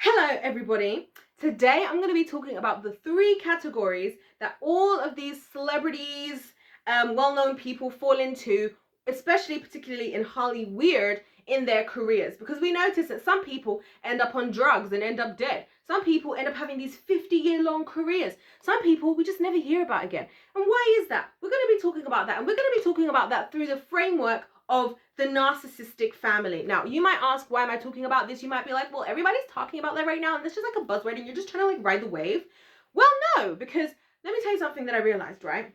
Hello everybody. Today I'm going to be talking about the 3 categories that all of these celebrities, well-known people fall into, especially particularly in Hollyweird, in their careers. Because we notice that some people end up on drugs and end up dead. Some people end up having these 50-year-long careers. Some people we just never hear about again. And why is that? We're going to be talking about that. And we're going to be talking about that through the framework of the narcissistic family. Now, you might ask, why am I talking about this? You might be like, well, everybody's talking about that right now, and this is like a buzzword, and you're just trying to like ride the wave. Well, no, because let me tell you something that I realized, right?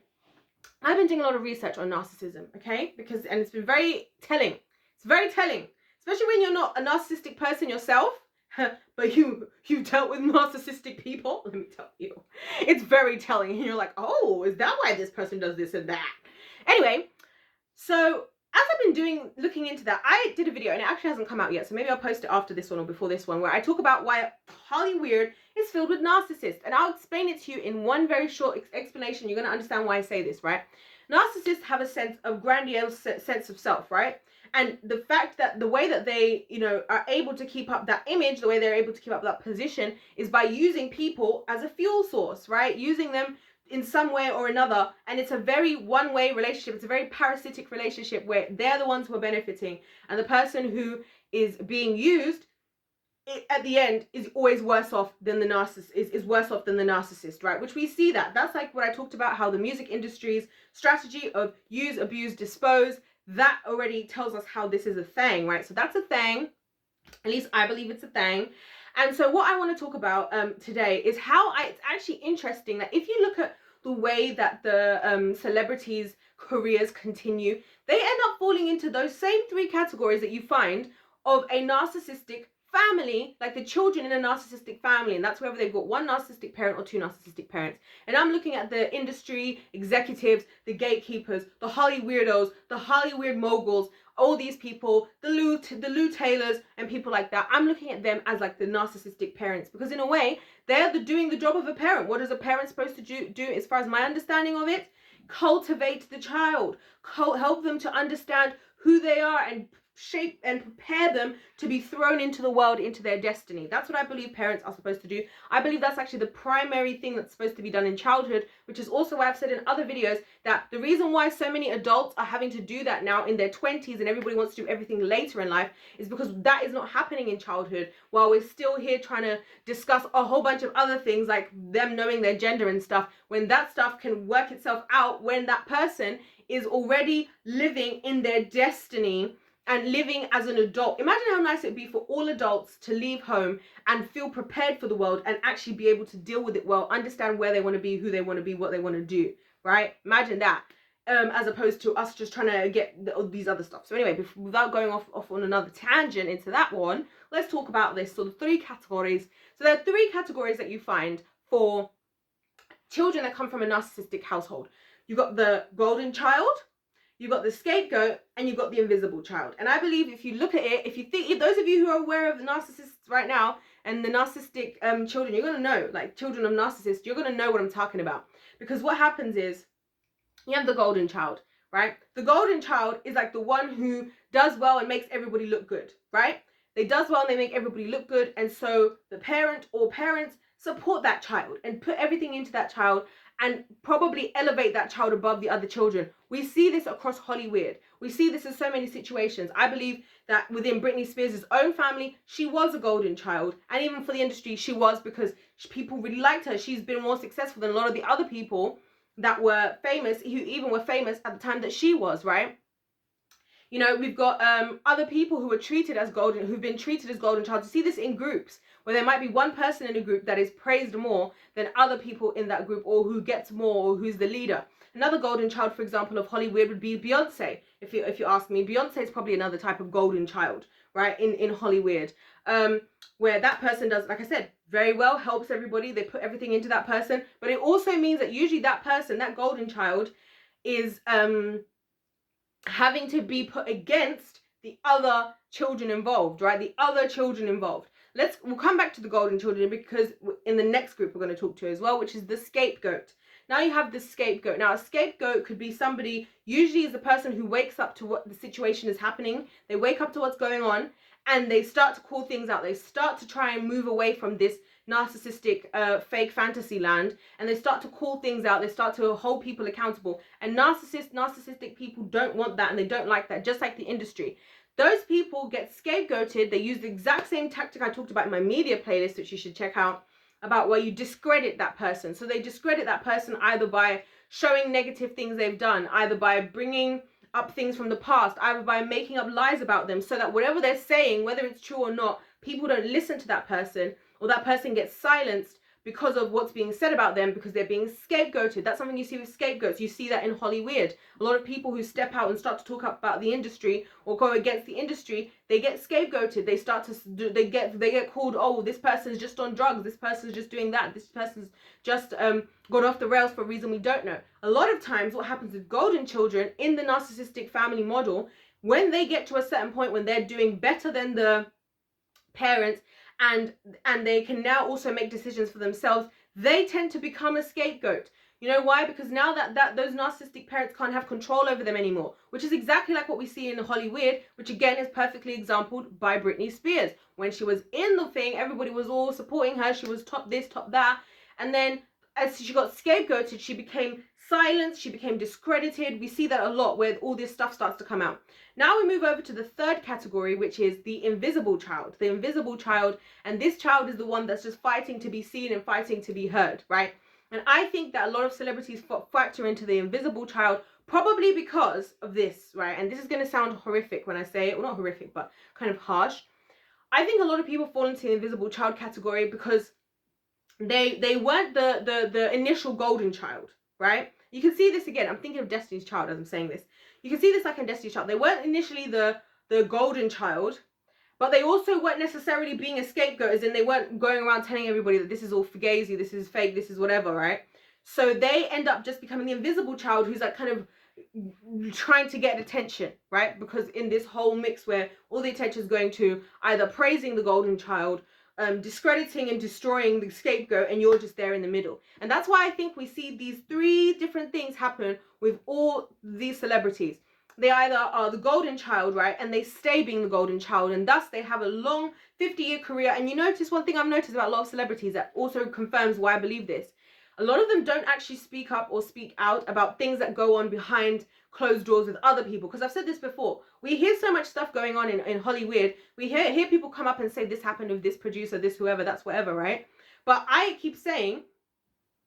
I've been doing a lot of research on narcissism, okay? And it's been very telling. It's very telling, especially when you're not a narcissistic person yourself, but you dealt with narcissistic people. Let me tell you, it's very telling. And you're like, oh, is that why this person does this and that? Anyway, so as I've been looking into that, I did a video and it actually hasn't come out yet, so maybe I'll post it after this one or before this one, where I talk about why Hollyweird is filled with narcissists. And I'll explain it to you in one very short explanation. You're going to understand why I say this, right? Narcissists have a sense of grandiose sense of self, right? And the fact that the way that they, are able to keep up that image, the way they're able to keep up that position is by using people as a fuel source, right? Using them in some way or another, and it's a very one-way relationship. It's a very parasitic relationship where they're the ones who are benefiting, and the person who is being used at the end is always worse off than the narcissist, is worse off than the narcissist, right? Which we see that's like what I talked about, how the music industry's strategy of use, abuse, dispose, that already tells us how this is a thing, right? So that's a thing. At least I believe it's a thing. And so what I want to talk about today is how it's actually interesting that if you look at the way that the celebrities' careers continue, they end up falling into those same 3 categories that you find of a narcissistic family, like the children in a narcissistic family, and that's whether they've got 1 narcissistic parent or 2 narcissistic parents. And I'm looking at the industry executives, the gatekeepers, the Hollyweirdos, the Hollyweird moguls, all these people, the Lou Taylors and people like that. I'm looking at them as like the narcissistic parents, because in a way they're doing the job of a parent. What is a parent supposed to do as far as my understanding of it? Cultivate the child, help them to understand who they are and shape and prepare them to be thrown into the world, into their destiny. That's what I believe parents are supposed to do. I believe that's actually the primary thing that's supposed to be done in childhood, which is also why I've said in other videos that the reason why so many adults are having to do that now in their 20s and everybody wants to do everything later in life is because that is not happening in childhood, while we're still here trying to discuss a whole bunch of other things like them knowing their gender and stuff, when that stuff can work itself out when that person is already living in their destiny and living as an adult. Imagine how nice it would be for all adults to leave home and feel prepared for the world and actually be able to deal with it well, understand where they want to be, who they want to be, what they want to do, right? Imagine that, as opposed to us just trying to get these other stuff. So anyway, without going off on another tangent into that one, let's talk about this. So the 3 categories. So there are 3 categories that you find for children that come from a narcissistic household. You've got the golden child, you've got the scapegoat, and you've got the invisible child. And I believe if you look at it, if those of you who are aware of the narcissists right now and the narcissistic children, you're going to know, like children of narcissists, you're going to know what I'm talking about. Because what happens is, you have the golden child, right? The golden child is like the one who does well and makes everybody look good, right? They does well and they make everybody look good. And so the parent or parents support that child and put everything into that child and probably elevate that child above the other children. We see this across Hollyweird. We see this in so many situations. I believe that within Britney Spears' own family, she was a golden child. And even for the industry, she was, because people really liked her. She's been more successful than a lot of the other people that were famous, who even were famous at the time that she was, right? You know, we've got other people who were treated as golden, who've been treated as golden child. You see this in groups where there might be one person in a group that is praised more than other people in that group, or who gets more, or who's the leader. Another golden child, for example, of Hollyweird would be Beyonce. If you ask me, Beyonce is probably another type of golden child, right? In Hollyweird, where that person does, like I said, very well, helps everybody. They put everything into that person, but it also means that usually that person, that golden child, is having to be put against the other children involved, right? The other children involved. We'll come back to the golden children, because in the next group we're going to talk to as well, which is the scapegoat. Now you have the scapegoat. Now a scapegoat could be somebody, usually is the person who wakes up to what the situation is happening. They wake up to what's going on and they start to call things out. They start to try and move away from this narcissistic fake fantasy land, and they start to call things out. They start to hold people accountable, and narcissistic people don't want that, and they don't like that, just like the industry. Those people get scapegoated. They use the exact same tactic I talked about in my media playlist, which you should check out, about where you discredit that person. So they discredit that person either by showing negative things they've done, either by bringing up things from the past, either by making up lies about them, so that whatever they're saying, whether it's true or not, people don't listen to that person, or that person gets silenced because of what's being said about them, because they're being scapegoated. That's something you see with scapegoats. You see that in Hollyweird. A lot of people who step out and start to talk about the industry or go against the industry, they get scapegoated. They start to they get called, oh, this person's just on drugs, this person's just doing that, this person's just gone off the rails for a reason we don't know. A lot of times what happens with golden children in the narcissistic family model, when they get to a certain point when they're doing better than the parents, and they can now also make decisions for themselves, they tend to become a scapegoat. You know why? Because now that those narcissistic parents can't have control over them anymore, which is exactly like what we see in Hollyweird, which again is perfectly exampled by Britney Spears. When she was in the thing, everybody was all supporting her. She was top this, top that. And then as she got scapegoated, she became silenced, she became discredited. We see that a lot where all this stuff starts to come out. Now we move over to the third category, which is the invisible child. The invisible child, and this child is the one that's just fighting to be seen and fighting to be heard, right? And I think that a lot of celebrities factor into the invisible child, probably because of this, right? And this is going to sound horrific when I say it. Well, not horrific, but kind of harsh. I think a lot of people fall into the invisible child category because they weren't the initial golden child, right? You can see this again. I'm thinking of Destiny's Child as I'm saying this. You can see this like in Destiny's Child. They weren't initially the golden child, but they also weren't necessarily being a scapegoat, as in they weren't going around telling everybody that this is all fugazi, this is fake, this is whatever, right? So they end up just becoming the invisible child, who's like kind of trying to get attention, right? Because in this whole mix where all the attention is going to either praising the golden child, discrediting and destroying the scapegoat, and you're just there in the middle. And that's why I think we see these three different things happen with all these celebrities. They either are the golden child, right, and they stay being the golden child, and thus they have a long 50-year career. And you notice one thing I've noticed about a lot of celebrities that also confirms why I believe this. A lot of them don't actually speak up or speak out about things that go on behind closed doors with other people. Because I've said this before, we hear so much stuff going on in Hollyweird. We hear people come up and say this happened with this producer, this whoever, that's whatever, right? But I keep saying,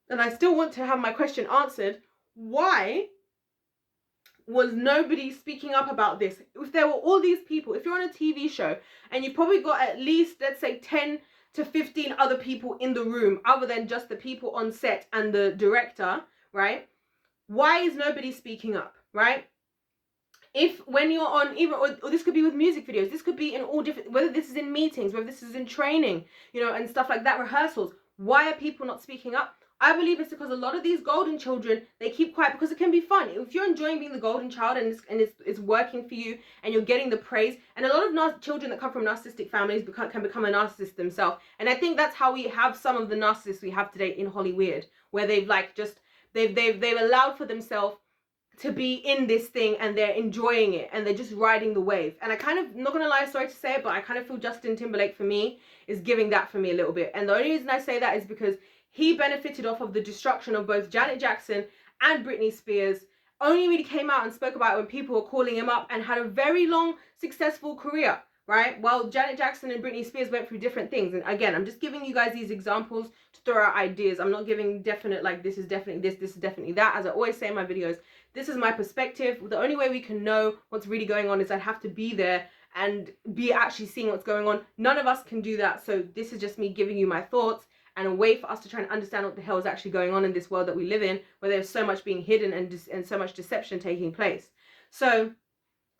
and I still want to have my question answered, why was nobody speaking up about this? If there were all these people, if you're on a TV show and you've probably got at least, let's say, 10 to 15 other people in the room other than just the people on set and the director, right? Why is nobody speaking up, right? If when you're on, even, or this could be with music videos, this could be in all different, whether this is in meetings, whether this is in training, you know, and stuff like that, rehearsals. Why are people not speaking up? I believe it's because a lot of these golden children, they keep quiet because it can be fun. If you're enjoying being the golden child and it's working for you and you're getting the praise, and a lot of children that come from narcissistic families can become a narcissist themselves. And I think that's how we have some of the narcissists we have today in Hollyweird, where they've like just, they've allowed for themselves to be in this thing and they're enjoying it and they're just riding the wave. And I kind of, not gonna lie, sorry to say it, but I kind of feel Justin Timberlake for me is giving that for me a little bit. And the only reason I say that is because he benefited off of the destruction of both Janet Jackson and Britney Spears. Only really came out and spoke about it when people were calling him up, and had a very long, successful career, right? While Janet Jackson and Britney Spears went through different things. And again, I'm just giving you guys these examples to throw out ideas. I'm not giving definite, like, this is definitely this is definitely that. As I always say in my videos, this is my perspective. The only way we can know what's really going on is I'd have to be there and be actually seeing what's going on. None of us can do that. So this is just me giving you my thoughts, and a way for us to try and understand what the hell is actually going on in this world that we live in, where there's so much being hidden and so much deception taking place. So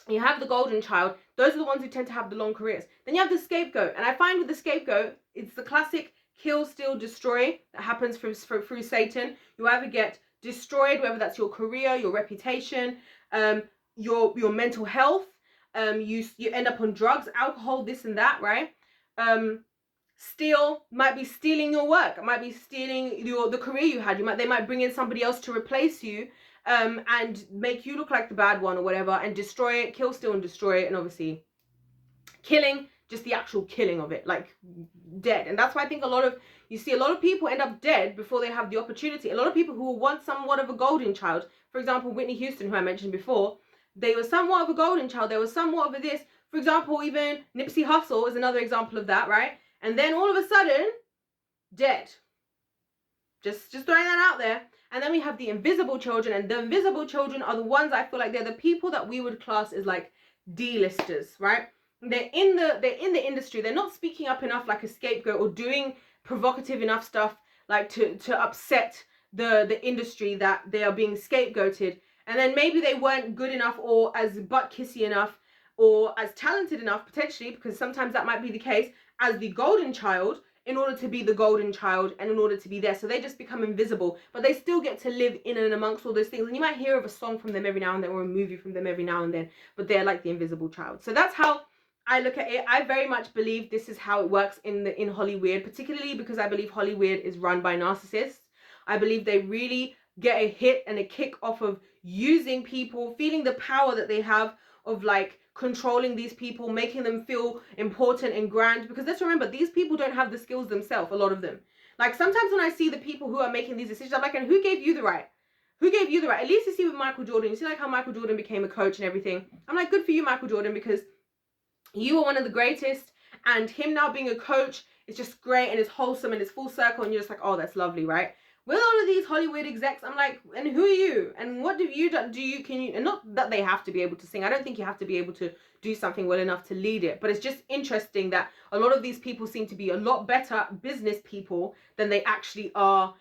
you have the golden child. Those are the ones who tend to have the long careers. Then you have the scapegoat. And I find with the scapegoat, it's the classic kill, steal, destroy that happens through Satan. You either get destroyed, whether that's your career, your reputation, your mental health. You end up on drugs, alcohol, this and that, right? Steal might be stealing your work. It might be stealing the career you had. They might bring in somebody else to replace you, and make you look like the bad one or whatever, and destroy it, kill, steal, and destroy it. And obviously, killing, just the actual killing of it, like dead. And that's why I think you see a lot of people end up dead before they have the opportunity. A lot of people who were once somewhat of a golden child, for example, Whitney Houston, who I mentioned before, they were somewhat of a golden child. They were somewhat of a this. For example, even Nipsey Hussle is another example of that, right? And then all of a sudden, dead. Just throwing that out there. And then we have the invisible children, and the invisible children are the ones I feel like they're the people that we would class as like D-listers, right? They're in the industry. They're not speaking up enough like a scapegoat or doing provocative enough stuff like to upset the industry that they are being scapegoated. And then maybe they weren't good enough or as butt kissy enough or as talented enough, potentially, because sometimes that might be the case, as the golden child, in order to be the golden child and in order to be there. So they just become invisible, but they still get to live in and amongst all those things. And you might hear of a song from them every now and then or a movie from them every now and then, but they're like the invisible child. So that's how I look at it. I very much believe this is how it works in Hollyweird, particularly because I believe Hollyweird is run by narcissists. I believe they really get a hit and a kick off of using people, feeling the power that they have of like controlling these people, making them feel important and grand. Because let's remember, these people don't have the skills themselves, a lot of them. Like sometimes when I see the people who are making these decisions, I'm like, and who gave you the right? Who gave you the right? At least you see with Michael Jordan, you see like how Michael Jordan became a coach and everything. I'm like, good for you, Michael Jordan, because you are one of the greatest, and him now being a coach is just great and it's wholesome and it's full circle, and you're just like, oh, that's lovely, right? With all of these Hollywood execs, I'm like, and who are you? And what do you do? Can you, and not that they have to be able to sing. I don't think you have to be able to do something well enough to lead it. But it's just interesting that a lot of these people seem to be a lot better business people than they actually are,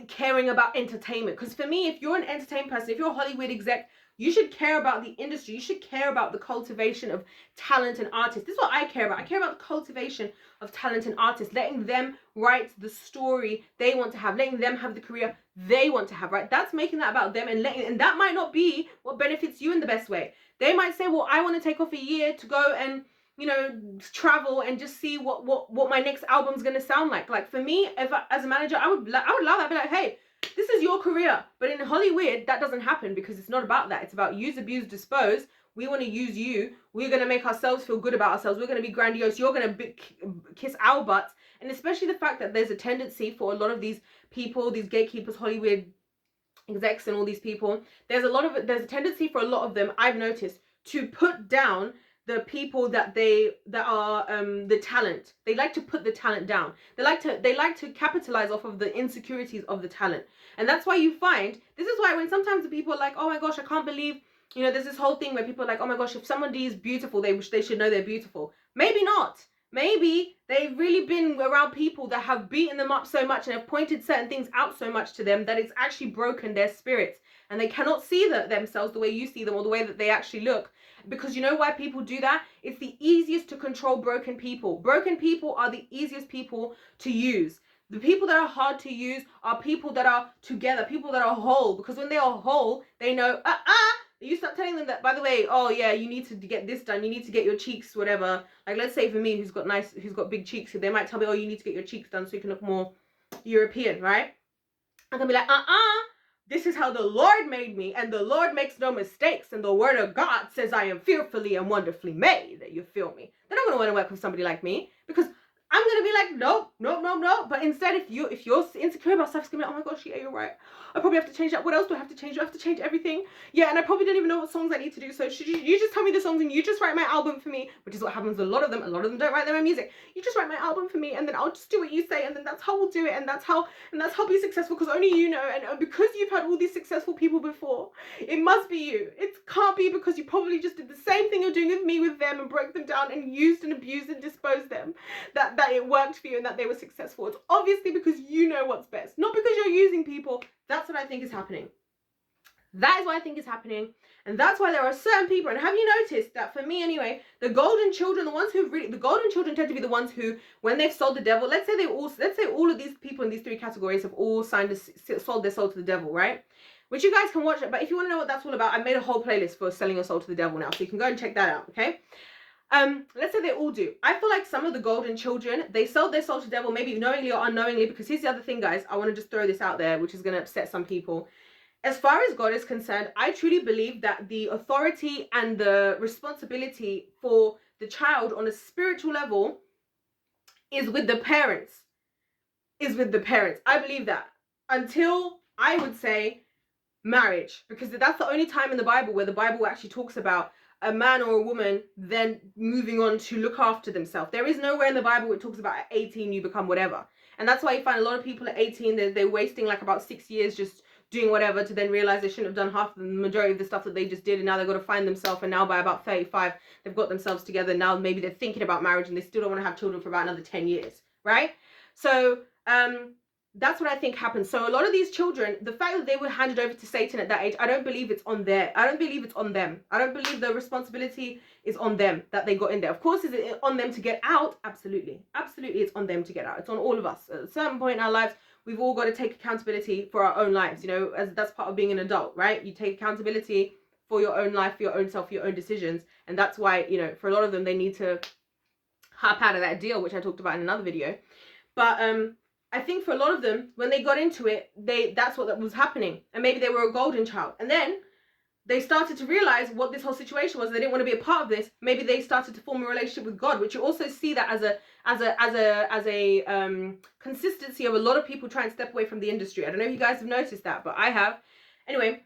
caring about entertainment. Because for me, if you're an entertainment person, if you're a Hollywood exec, you should care about the industry. You should care about the cultivation of talent and artists. This is what I care about. I care about the cultivation of talent and artists, letting them write the story they want to have, letting them have the career they want to have, right? That's making that about them, and that might not be what benefits you in the best way. They might say, well, I want to take off a year to go and, you know, travel and just see what my next album's going to sound like. Like for me, as a manager, I would allow that. I'd be like, hey, this is your career. But in Hollyweird, that doesn't happen, because it's not about that. It's about use, abuse, dispose. We want to use you. We're going to make ourselves feel good about ourselves. We're going to be grandiose. You're going to kiss our butts. And especially the fact that there's a tendency for a lot of these people, these gatekeepers, Hollywood execs and all these people, there's a tendency for a lot of them, I've noticed, to put down the people that are the talent. They like to put the talent down. They like to capitalize off of the insecurities of the talent. And that's why you find, this is why when sometimes the people are like, oh my gosh, I can't believe, you know, there's this whole thing where people are like, oh my gosh, if somebody is beautiful, they should know they're beautiful. Maybe not. Maybe they've really been around people that have beaten them up so much and have pointed certain things out so much to them that it's actually broken their spirits, and they cannot see themselves the way you see them or the way that they actually look. Because you know why people do that? It's the easiest to control broken people. Broken people are the easiest people to use. The people that are hard to use are people that are together, people that are whole. Because when they are whole, they know, you start telling them that, by the way, oh yeah, you need to get this done. You need to get your cheeks, whatever. Like, let's say for me, who's got big cheeks, they might tell me, oh, you need to get your cheeks done so you can look more European, right? I can be like, this is how the Lord made me, and the Lord makes no mistakes, and the word of God says I am fearfully and wonderfully made. You feel me? They're not going to want to work with somebody like me, because I'm going to be like, nope. But instead, if you're insecure about stuff, it's going to be like, oh my gosh, yeah, you're right. I probably have to change that. What else do I have to change? Do I have to change everything? Yeah, and I probably don't even know what songs I need to do. So should you just tell me the songs and you just write my album for me, which is what happens with a lot of them. A lot of them don't write their own music. You just write my album for me, and then I'll just do what you say, and then that's how we'll do it, and that's how be successful, because only you know, and because you've had all these successful people before, it must be you. It can't be because you probably just did the same thing you're doing with me with them and broke them down and used and abused and disposed them, that it worked for you and that they were successful. It's obviously because you know what's best, not because you're using people. That's what I think is happening. That is what I think is happening. And that's why there are certain people, and have you noticed that, for me anyway, the golden children, the golden children tend to be the ones who, when they've sold the devil, let's say all of these people in these three categories have all sold their soul to the devil, right? Which you guys can watch it, but if you want to know what that's all about, I made a whole playlist for selling your soul to the devil now, so you can go and check that out, okay? Let's say they all do. I feel like some of the golden children, they sold their soul to the devil, maybe knowingly or unknowingly, because here's the other thing, guys, I want to just throw this out there, which is going to upset some people. as far as God is concerned, I truly believe that the authority and the responsibility for the child on a spiritual level is with the parents. Is with the parents. I believe that. Until, I would say, marriage, because that's the only time in the Bible where the Bible actually talks about a man or a woman then moving on to look after themselves. There is nowhere in the Bible where it talks about at 18 you become whatever. And that's why you find a lot of people at 18, they're wasting like about 6 years just doing whatever to then realize they shouldn't have done half the majority of the stuff that they just did, and now they've got to find themselves, and now by about 35 they've got themselves together. Now maybe they're thinking about marriage and they still don't want to have children for about another 10 years, right? So that's what I think happened. So a lot of these children, the fact that they were handed over to Satan at that age, I don't believe it's on there. I don't believe it's on them. I don't believe the responsibility is on them that they got in there. Of course, is it on them to get out? Absolutely. Absolutely, it's on them to get out. It's on all of us. At a certain point in our lives, we've all got to take accountability for our own lives, you know, as that's part of being an adult, right? You take accountability for your own life, for your own self, for your own decisions. And that's why, you know, for a lot of them, they need to hop out of that deal, which I talked about in another video. But I think for a lot of them, when they got into it, that's what was happening. And maybe they were a golden child. And then they started to realize what this whole situation was. They didn't want to be a part of this. Maybe they started to form a relationship with God, which you also see that as a consistency of a lot of people trying to step away from the industry. I don't know if you guys have noticed that, but I have. Anyway,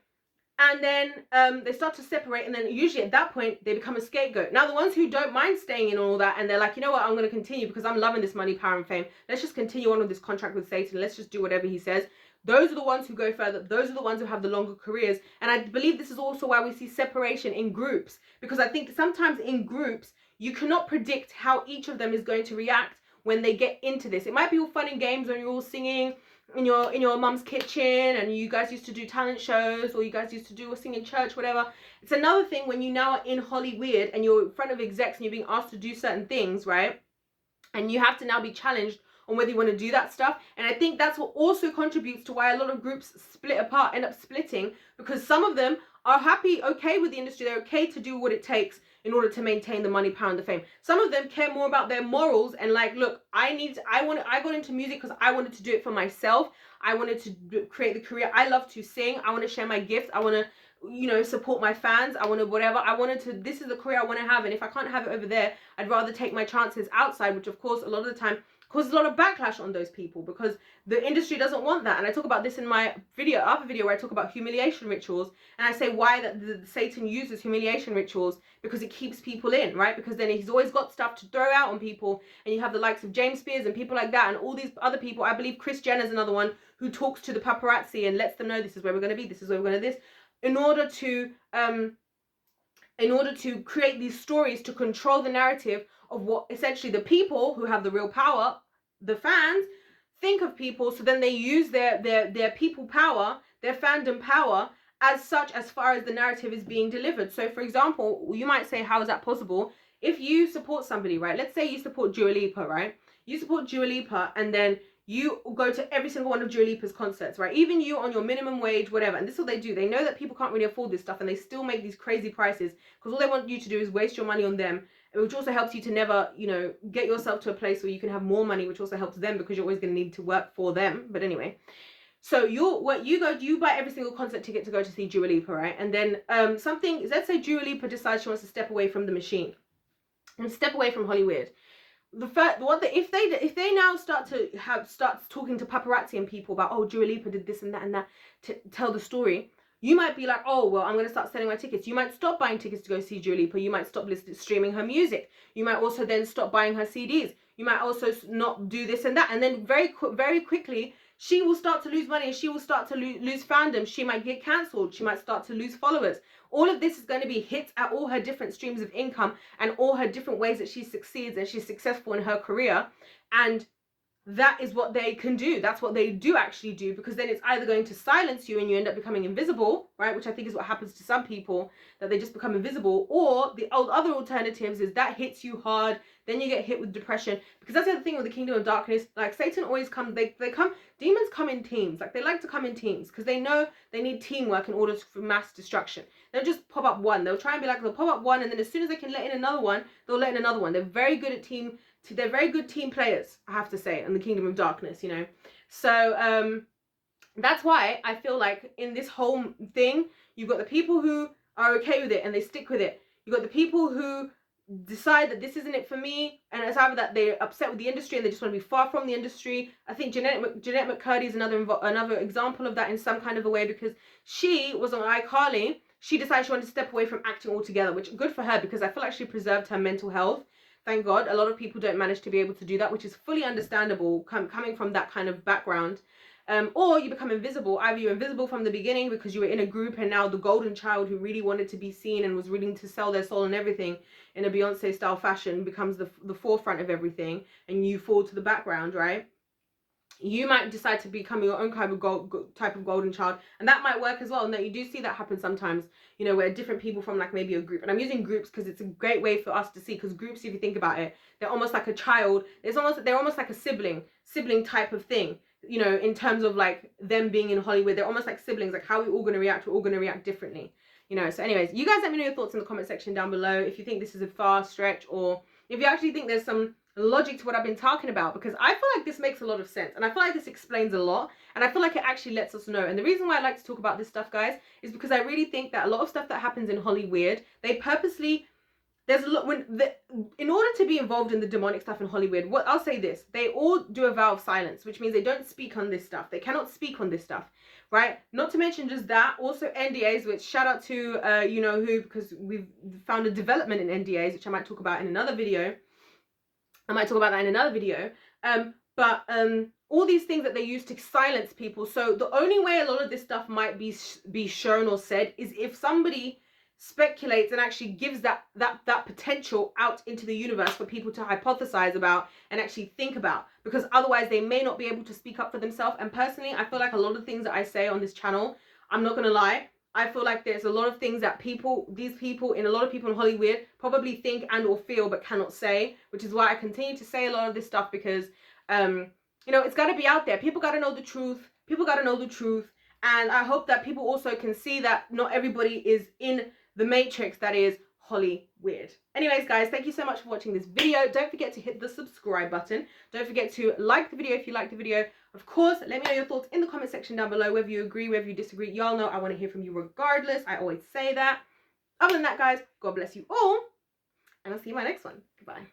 and then they start to separate, and then usually at that point they become a scapegoat. Now the ones who don't mind staying in all that, and they're like, you know what, I'm going to continue because I'm loving this money, power and fame, let's just continue on with this contract with Satan, let's just do whatever he says. Those are the ones who go further. Those are the ones who have the longer careers. And I believe this is also why we see separation in groups, because I think sometimes in groups you cannot predict how each of them is going to react when they get into this. It might be all fun and games when you're all singing in your mum's kitchen and you guys used to do talent shows, or you guys used to do a sing in church, whatever. It's another thing when you now are in Hollyweird and you're in front of execs and you're being asked to do certain things, right? And you have to now be challenged on whether you want to do that stuff. And I think that's what also contributes to why a lot of groups split apart, end up splitting, because some of them are happy, okay with the industry, they're okay to do what it takes in order to maintain the money, power, and the fame. Some of them care more about their morals and like, look, I got into music because I wanted to do it for myself. I wanted to create the career. I love to sing. I want to share my gifts. I want to, you know, support my fans. I want to whatever. This is the career I want to have. And if I can't have it over there, I'd rather take my chances outside, which of course a lot of the time causes a lot of backlash on those people because the industry doesn't want that. And I talk about this in my other video where I talk about humiliation rituals, and I say why that Satan uses humiliation rituals, because it keeps people in, right? Because then he's always got stuff to throw out on people, and you have the likes of James Spears and people like that, and all these other people. I believe Kris Jenner's another one who talks to the paparazzi and lets them know this is where we're going to be, this is where we're going to this, in order to create these stories to control the narrative of what essentially the people who have the real power, the fans, think of people. So then they use their people power, their fandom power as such, as far as the narrative is being delivered. So for example, you might say, how is that possible? If you support somebody, right? Let's say you support Dua Lipa, right? You support Dua Lipa and then you go to every single one of Dua Lipa's concerts, right? Even you on your minimum wage, whatever. And this is what they do. They know that people can't really afford this stuff and they still make these crazy prices because all they want you to do is waste your money on them, which also helps you to never, you know, get yourself to a place where you can have more money, which also helps them because you're always going to need to work for them. But anyway, so you buy every single concert ticket to go to see Dua Lipa, right? And then let's say Dua Lipa decides she wants to step away from the machine and step away from Hollyweird. If they now start talking to paparazzi and people about, oh, Dua Lipa did this and that to tell the story, you might be like, oh, well, I'm going to start selling my tickets. You might stop buying tickets to go see Dua Lipa. You might stop streaming her music. You might also then stop buying her CDs. You might also not do this and that. And then very quickly, she will start to lose money. She will start to lose fandom. She might get cancelled. She might start to lose followers. All of this is going to be hits at all her different streams of income and all her different ways that she succeeds and she's successful in her career. And that is what they can do. That's what they do actually do, because then it's either going to silence you and you end up becoming invisible, right? Which I think is what happens to some people, that they just become invisible. Or the other alternatives is that hits you hard, then you get hit with depression. Because that's the other thing with the kingdom of darkness. Like Satan always comes, demons come in teams. Like they like to come in teams because they know they need teamwork in order for mass destruction. They'll just pop up one. They'll try and be like, they'll pop up one, and then as soon as they can let in another one, they'll let in another one. They're very good at they're very good team players, I have to say, in the kingdom of darkness, you know. So That's why I feel like in this whole thing, you've got the people who are okay with it and they stick with it. You've got the people who decide that this isn't it for me, and it's either that they're upset with the industry and they just want to be far from the industry. I think Jeanette McCurdy is another example of that in some kind of a way, because she was on iCarly. She decided she wanted to step away from acting altogether, which good for her, because I feel like she preserved her mental health. Thank God. A lot of people don't manage to be able to do that, which is fully understandable coming from that kind of background. Or you become invisible. Either you're invisible from the beginning because you were in a group, and now the golden child who really wanted to be seen and was willing to sell their soul and everything in a Beyonce style fashion becomes the forefront of everything, and you fall to the background, right? You might decide to become your own kind of type of golden child, and that might work as well. And that you do see that happen sometimes, you know, where different people from like maybe a group, and I'm using groups because it's a great way for us to see, because groups, if you think about it, they're almost like a child. They're almost like a sibling type of thing, you know, in terms of like them being in Hollywood. They're almost like siblings. Like, how are we all going to react? We're all going to react differently, you know. So anyways, you guys let me know your thoughts in the comment section down below, if you think this is a far stretch, or if you actually think there's some logic to what I've been talking about, because I feel like this makes a lot of sense, and I feel like this explains a lot, and I feel like it actually lets us know. And the reason why I like to talk about this stuff, guys, is because I really think that a lot of stuff that happens in Hollyweird, they purposely, there's a lot, in order to be involved in the demonic stuff in Hollyweird, what I'll say this, they all do a vow of silence, which means they don't speak on this stuff. They cannot speak on this stuff, right? Not to mention just that, also NDAs, which shout out to you know who, because we've found a development in NDAs, which I might talk about in another video. But all these things that they use to silence people. So the only way a lot of this stuff might be shown or said is if somebody speculates and actually gives that potential out into the universe for people to hypothesize about and actually think about, because otherwise they may not be able to speak up for themselves. And personally, I feel like a lot of things that I say on this channel, I'm not gonna lie, I feel like there's a lot of things that a lot of people in Hollywood probably think and or feel but cannot say, which is why I continue to say a lot of this stuff, because you know, it's got to be out there. People got to know the truth. And I hope that people also can see that not everybody is in the matrix that is Hollyweird. Anyways, guys, thank you so much for watching this video. Don't forget to hit the subscribe button. Don't forget to like the video if you like the video. Of course, let me know your thoughts in the comment section down below, whether you agree, whether you disagree. Y'all know I want to hear from you regardless. I always say that. Other than that, guys, God bless you all, and I'll see you in my next one. Goodbye.